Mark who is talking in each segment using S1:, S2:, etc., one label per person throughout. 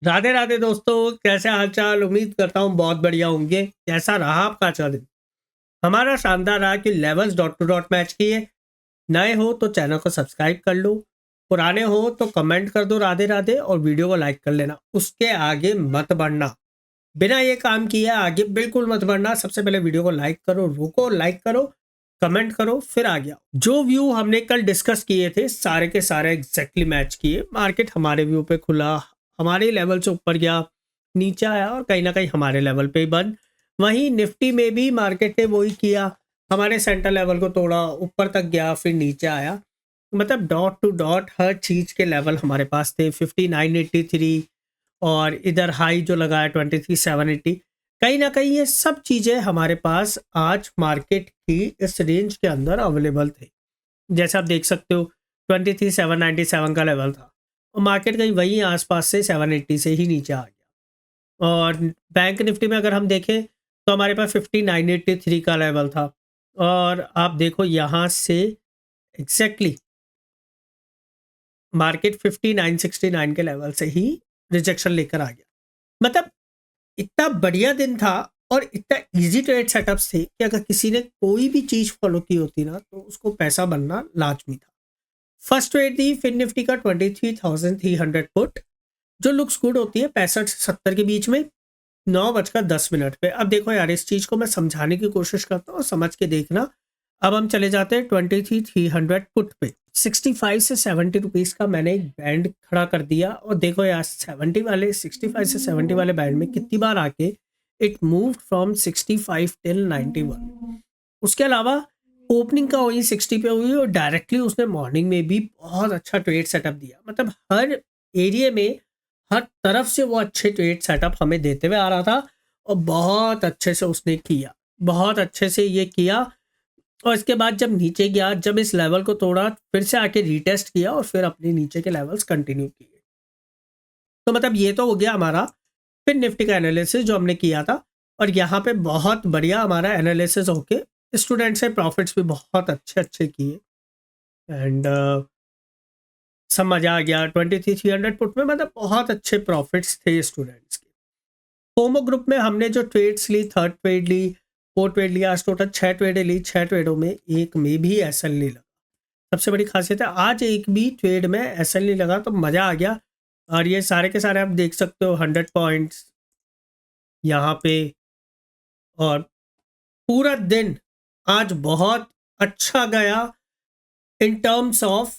S1: राधे राधे दोस्तों, कैसे हालचाल। उम्मीद करता हूँ बहुत बढ़िया होंगे। कैसा रहा आपका आज का दिन? हमारा शानदार रहा कि levels dot to dot match किए। नए हो तो चैनल को सब्सक्राइब कर लो, पुराने हो तो कमेंट कर दो राधे राधे और वीडियो को लाइक कर लेना। उसके आगे मत बढ़ना, बिना ये काम किए आगे बिल्कुल मत बढ़ना। सबसे पहले वीडियो को लाइक करो, रुको, लाइक करो, कमेंट करो, फिर आ गया। जो व्यू हमने कल डिस्कस किए थे सारे के सारे एग्जैक्टली मैच किए। मार्केट हमारे व्यू पे खुला, हमारे लेवल से ऊपर गया, नीचे आया और कहीं ना कहीं हमारे लेवल पे ही बंद। वहीं निफ्टी में भी मार्केट ने वही किया, हमारे सेंटर लेवल को तोड़ा, ऊपर तक गया, फिर नीचे आया। मतलब डॉट टू डॉट हर चीज के लेवल हमारे पास थे। 5983 और इधर हाई जो लगा है 23,780। कहीं ना कहीं ये सब चीज़ें हमारे पास आज मार्केट की इस रेंज के अंदर अवेलेबल थे। जैसे आप देख सकते हो 23,797 का लेवल था और मार्केट कहीं वही आसपास से 780 से ही नीचे आ गया। और बैंक निफ्टी में अगर हम देखें तो हमारे पास 5983 का लेवल था और आप देखो यहाँ से एग्जैक्टली मार्केट 5969 के लेवल से ही रिजेक्शन लेकर आ गया। मतलब इतना बढ़िया दिन था और इतना इजी ट्रेड सेटअप्स थे कि अगर किसी ने कोई भी चीज फॉलो की होती ना तो उसको पैसा बनना लाजमी था। फर्स्ट ट्रेड थी फिन निफ्टी का 23,300 पुट, जो लुक्स गुड होती है 65 से 70 के बीच में, 9:10 पे। अब देखो यार, इस चीज को मैं समझाने की कोशिश करता हूँ, समझ के देखना। अब हम चले जाते हैं 23,300 पुट पे। 65 से 70 रुपीज का मैंने एक बैंड खड़ा कर दिया और देखो यार 70 वाले 65 से 70 वाले बैंड में कितनी बार आके इट मूव फ्रॉम 65 टिल 91। उसके अलावा ओपनिंग का वही 60 पे हुई और डायरेक्टली उसने मॉर्निंग में भी बहुत अच्छा ट्रेड सेटअप दिया। मतलब हर एरिया में, हर तरफ से वो अच्छे ट्रेड सेटअप हमें देते हुए आ रहा था और बहुत अच्छे से उसने किया, बहुत अच्छे से ये किया। और इसके बाद जब नीचे गया, जब इस लेवल को तोड़ा, फिर से आके रीटेस्ट किया और फिर अपने नीचे के लेवल्स कंटिन्यू किए। तो मतलब ये तो हो गया हमारा फिर निफ्टी का एनालिसिस जो हमने किया था। और यहाँ पे बहुत बढ़िया हमारा एनालिसिस होके स्टूडेंट्स से प्रॉफिट्स भी बहुत अच्छे अच्छे किए एंड सब मजा आ गया। 23,300 पुट में मतलब बहुत अच्छे प्रॉफिट्स थे स्टूडेंट्स के। फोमो ग्रुप में हमने जो ट्रेड्स ली, थर्ड ट्रेड ली, फोर्थ ट्रेड लिया, आज टोटल 6 ट्रेडें ली। 6 ट्रेडों में एक में भी एसएल नहीं लगा। सबसे बड़ी खासियत है आज एक भी ट्रेड में एसएल नहीं लगा, तो मज़ा आ गया। और ये सारे के सारे आप देख सकते हो 100 पॉइंट्स यहाँ पे। और पूरा दिन आज बहुत अच्छा गया in terms of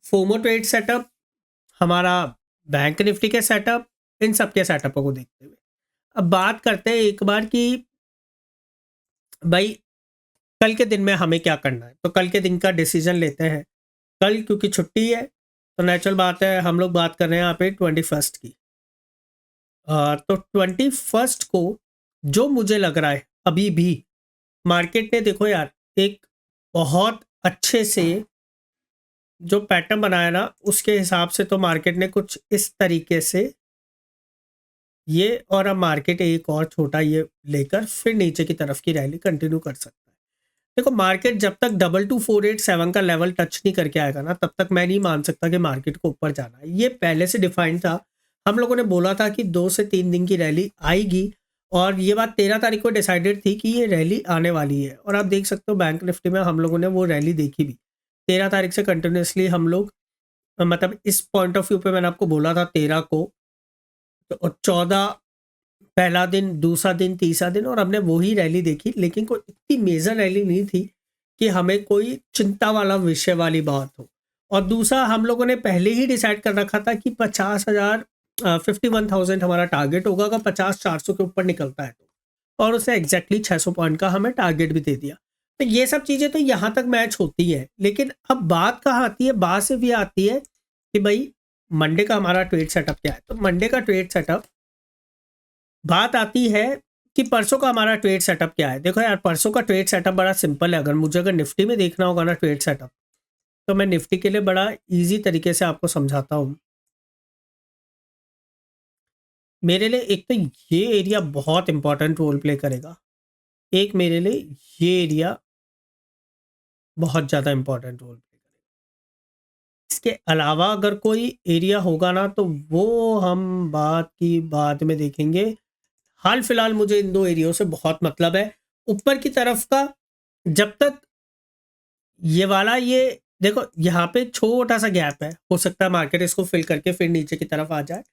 S1: FOMO trade setup, हमारा बैंक निफ्टी के सेटअप, इन सब के सेटअपों को देखते हुए अब बात करते हैं एक बार कि भाई कल के दिन में हमें क्या करना है। तो कल के दिन का डिसीजन लेते हैं। कल क्योंकि छुट्टी है तो नेचुरल बात है हम लोग बात कर रहे हैं यहाँ पे 21 की। तो 21 को जो मुझे लग रहा है अभी भी मार्केट ने देखो यार एक बहुत अच्छे से जो पैटर्न बनाया ना, उसके हिसाब से तो मार्केट ने कुछ इस तरीके से ये, और अब मार्केट एक और छोटा ये लेकर फिर नीचे की तरफ की रैली कंटिन्यू कर सकता है। देखो मार्केट जब तक 22,487 का लेवल टच नहीं करके आएगा ना, तब तक मैं नहीं मान सकता कि मार्केट को ऊपर जाना है। ये पहले से डिफाइंड था। हम लोगों ने बोला था कि 2 से 3 दिन की रैली आएगी और ये बात 13 तारीख को डिसाइडेड थी कि ये रैली आने वाली है। और आप देख सकते हो बैंक निफ्टी में हम लोगों ने वो रैली देखी भी। 13 तारीख से कंटिन्यूसली हम लोग, मतलब इस पॉइंट ऑफ व्यू पे मैंने आपको बोला था 13 को, तो 14 पहला दिन, दूसरा दिन, तीसरा दिन, और हमने वही रैली देखी। लेकिन कोई इतनी मेजर रैली नहीं थी कि हमें कोई चिंता वाला विषय वाली बात हो। और दूसरा, हम लोगों ने पहले ही डिसाइड कर रखा था कि 50,000 51,000 हमारा टारगेट होगा अगर 50,400 के ऊपर निकलता है तो। और उसे एग्जैक्टली 600 पॉइंट का हमें टारगेट भी दे दिया। तो ये सब चीज़ें तो यहाँ तक मैच होती है। लेकिन अब बात कहाँ आती है? बात सिर्फ ये आती है कि भाई मंडे का हमारा ट्रेड सेटअप क्या है। तो मंडे का ट्रेड सेटअप, बात आती है कि परसों का हमारा ट्रेड सेटअप क्या है। देखो यार परसों का ट्रेड सेटअप बड़ा सिंपल है। अगर निफ्टी में देखना होगा ना ट्रेड सेटअप, तो मैं निफ्टी के लिए बड़ा इजी तरीके से आपको समझाता हूँ। मेरे लिए एक तो ये एरिया बहुत इंपॉर्टेंट रोल प्ले करेगा, एक मेरे लिए ये एरिया बहुत ज़्यादा इंपॉर्टेंट रोल प्ले करेगा। इसके अलावा अगर कोई एरिया होगा ना तो वो हम बात की बाद में देखेंगे। हाल फिलहाल मुझे इन 2 एरियाओं से बहुत मतलब है। ऊपर की तरफ का जब तक ये वाला ये देखो यहाँ पे छोटा-सा गैप है, हो सकता है मार्केट इसको फिल करके फिर नीचे की तरफ आ जाए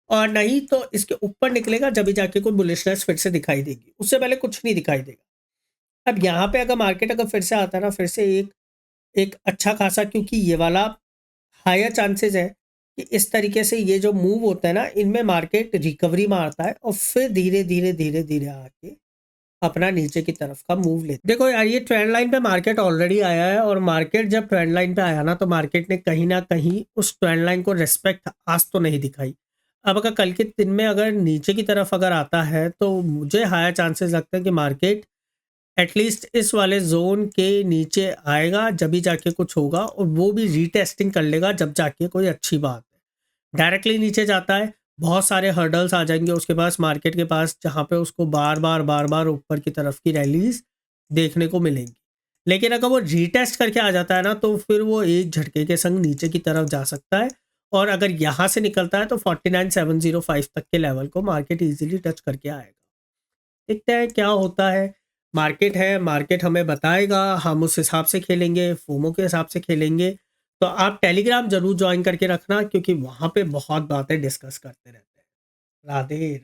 S1: और नहीं तो इसके ऊपर निकलेगा जब भी जाके कोई बुलिशनेस फिर से दिखाई देगी, उससे पहले कुछ नहीं दिखाई देगा। अब यहाँ पे अगर मार्केट अगर फिर से आता है ना, फिर से एक एक अच्छा खासा, क्योंकि ये वाला हायर चांसेस है कि इस तरीके से ये जो मूव होता है ना, इनमें मार्केट रिकवरी मारता है और फिर धीरे-धीरे आके अपना नीचे की तरफ का मूव लेते। देखो यार, ये ट्रेंड लाइन पे मार्केट ऑलरेडी आया है और मार्केट जब ट्रेंड लाइन पे आया ना तो मार्केट ने कहीं ना कहीं उस ट्रेंड लाइन को रिस्पेक्ट आज तो नहीं दिखाई। अब अगर कल के दिन में अगर नीचे की तरफ अगर आता है तो मुझे हायर चांसेस लगते हैं कि मार्केट एटलीस्ट इस वाले जोन के नीचे आएगा, जब भी जाके कुछ होगा और वो भी रीटेस्टिंग कर लेगा जब जाके कोई अच्छी बात है। डायरेक्टली नीचे जाता है, बहुत सारे हर्डल्स आ जाएंगे उसके पास, मार्केट के पास, जहाँ पे उसको बार बार ऊपर की तरफ की रैलीज देखने को मिलेंगी। लेकिन अगर वो रीटेस्ट करके आ जाता है ना तो फिर वो एक झटके के संग नीचे की तरफ जा सकता है और अगर यहाँ से निकलता है तो 49705 तक के लेवल को मार्केट इजीली टच करके आएगा। देखते हैं क्या होता है। मार्केट है, मार्केट हमें बताएगा, हम उस हिसाब से खेलेंगे, फोमो के हिसाब से खेलेंगे। तो आप टेलीग्राम जरूर ज्वाइन करके रखना क्योंकि वहाँ पे बहुत बातें डिस्कस करते रहते हैं। राधे।